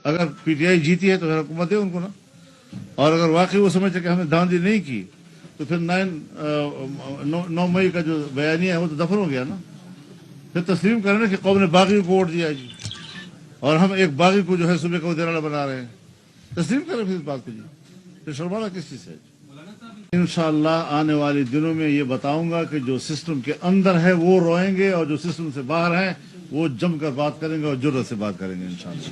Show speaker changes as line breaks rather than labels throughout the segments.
اگر P T I جیتی ہے تو پھر حکومت دے ان کو نا، اور اگر واقعی وہ سمجھتے کہ ہم نے دھاندلی نہیں کی تو پھر 9 مئی کا جو بیانیہ ہے وہ تو دفن ہو گیا نا. پھر تسلیم کریں نا کہ قوم نے باغی کو ووٹ دیا جی، اور ہم ایک باغی کو جو ہے صوبے کا وزیر اعلیٰ بنا رہے ہیں. تسلیم کریں پھر اس بات کو جی، پھر شرمانا کس چیز سے. انشاءاللہ آنے والے دنوں میں یہ بتاؤں گا کہ جو سسٹم کے اندر ہے وہ روئیں گے، اور جو سسٹم سے باہر ہیں وہ جم کر بات کریں گے اور جرأت سے بات کریں گے انشاءاللہ.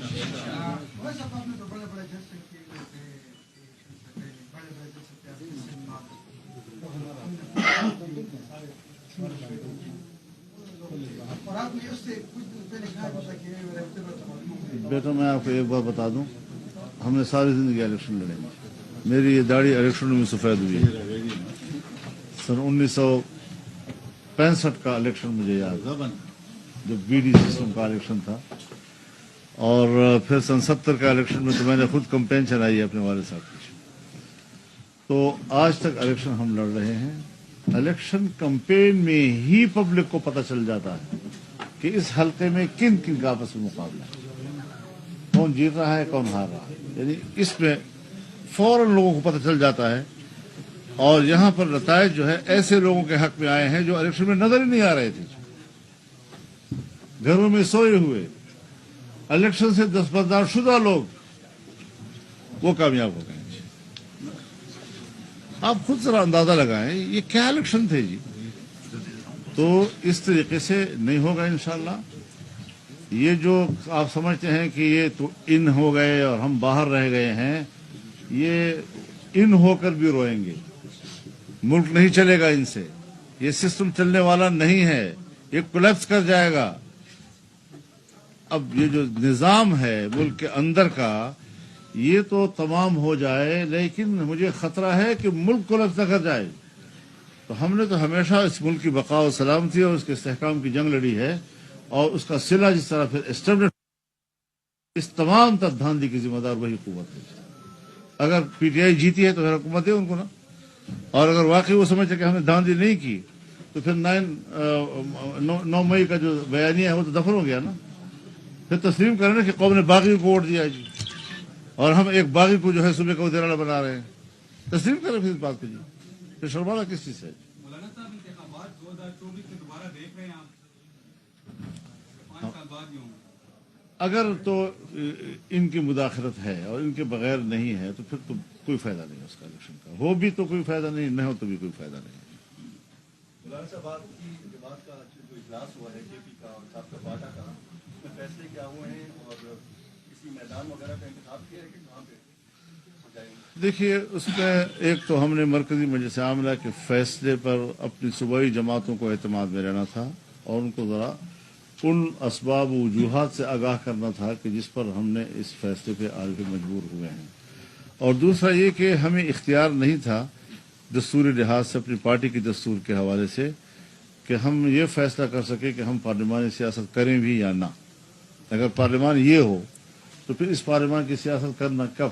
بیٹا میں آپ کو ایک بات بتا دوں، ہم نے ساری زندگی الیکشن لڑے ہیں. میری یہ داڑھی الیکشنوں میں سفید ہوئی ہے. سن 1965 کا الیکشن مجھے یاد ہے جب بی ڈی سسٹم کا الیکشن تھا، اور پھر سن 70 کا الیکشن میں تو میں نے خود کمپین چلائی ہے اپنے والد صاحب کی. تو آج تک الیکشن ہم لڑ رہے ہیں. الیکشن کمپین میں ہی پبلک کو پتہ چل جاتا ہے کہ اس حلقے میں کن کن کا آپس میں مقابلہ ہے، کون جیت رہا ہے کون ہار رہا ہے. یعنی اس میں فوراً لوگوں کو پتہ چل جاتا ہے. اور یہاں پر نتائج جو ہے ایسے لوگوں کے حق میں آئے ہیں جو الیکشن میں نظر ہی نہیں آ رہے تھے، گھروں میں سوئے ہوئے الیکشن سے دستبردار شدہ لوگ وہ کامیاب ہو گئے. آپ خود ذرا اندازہ لگائیں یہ کیا الیکشن تھے جی. تو اس طریقے سے نہیں ہوگا انشاءاللہ. یہ جو آپ سمجھتے ہیں کہ یہ تو ان ہو گئے اور ہم باہر رہ گئے ہیں، یہ ان ہو کر بھی روئیں گے. ملک نہیں چلے گا ان سے، یہ سسٹم چلنے والا نہیں ہے، یہ کولیپس کر جائے گا. اب یہ جو نظام ہے ملک کے اندر کا یہ تو تمام ہو جائے، لیکن مجھے خطرہ ہے کہ ملک کولیپس نہ کر جائے. تو ہم نے تو ہمیشہ اس ملک کی بقا و سلامتی اور اس کے استحکام کی جنگ لڑی ہے، اور اس کا صلہ جس طرح پھر اسٹیبلش، اس تمام تر دھاندلی کی ذمہ دار وہی قوت ہے. اگر پی ٹی آئی جیتی ہے تو پھر حکومت دے ان کو نا، اور اگر واقعی وہ سمجھتے کہ ہم نے دھاندلی نہیں کی تو پھر 9 مئی کا جو بیانیہ ہے وہ تو دفن ہو گیا نا. پھر تسلیم کریں نا کہ قوم نے باغی کو ووٹ دیا جی، اور ہم ایک باغی کو جو ہے صوبے کا وزیر اعلیٰ بنا رہے ہیں. تسلیم کریں پھر اس بات کو جی، پھر شرمانا کس چیز سے.
مولانا صاحب انتخابات 2024 میں دوبارہ دیکھ رہے ہیں آپ، 5 سال بعد ہی ہوں گے.
اگر تو ان کی مداخلت ہے اور ان کے بغیر نہیں ہے تو پھر تو کوئی فائدہ نہیں ہے اس کا الیکشن کا. ہو بھی تو کوئی فائدہ نہیں، نہ ہو تو بھی کوئی فائدہ نہیں.
مولانا صاحب آپ کی جماعت کا جو اجلاس ہوا ہے جے پی کا اور صاحب کا پاٹا کا، اس میں فیصلے کیا ہوئے ہیں اور کسی میدان وغیرہ کا انتخاب کیا ہے کہ کہاں پہ ہو جائیں گے؟
دیکھیے اس میں ایک تو ہم نے مرکزی مجلس عاملہ کے فیصلے پر اپنی صوبائی جماعتوں کو اعتماد میں رہنا تھا، اور ان کو ذرا ان اسباب و وجوہات سے آگاہ کرنا تھا کہ جس پر ہم نے اس فیصلے پہ آج بھی مجبور ہوئے ہیں. اور دوسرا یہ کہ ہمیں اختیار نہیں تھا دستوری لحاظ سے اپنی پارٹی کی دستور کے حوالے سے کہ ہم یہ فیصلہ کر سکیں کہ ہم پارلیمانی سیاست کریں بھی یا نہ. اگر پارلیمان یہ ہو تو پھر اس پارلیمان کی سیاست کرنا کیا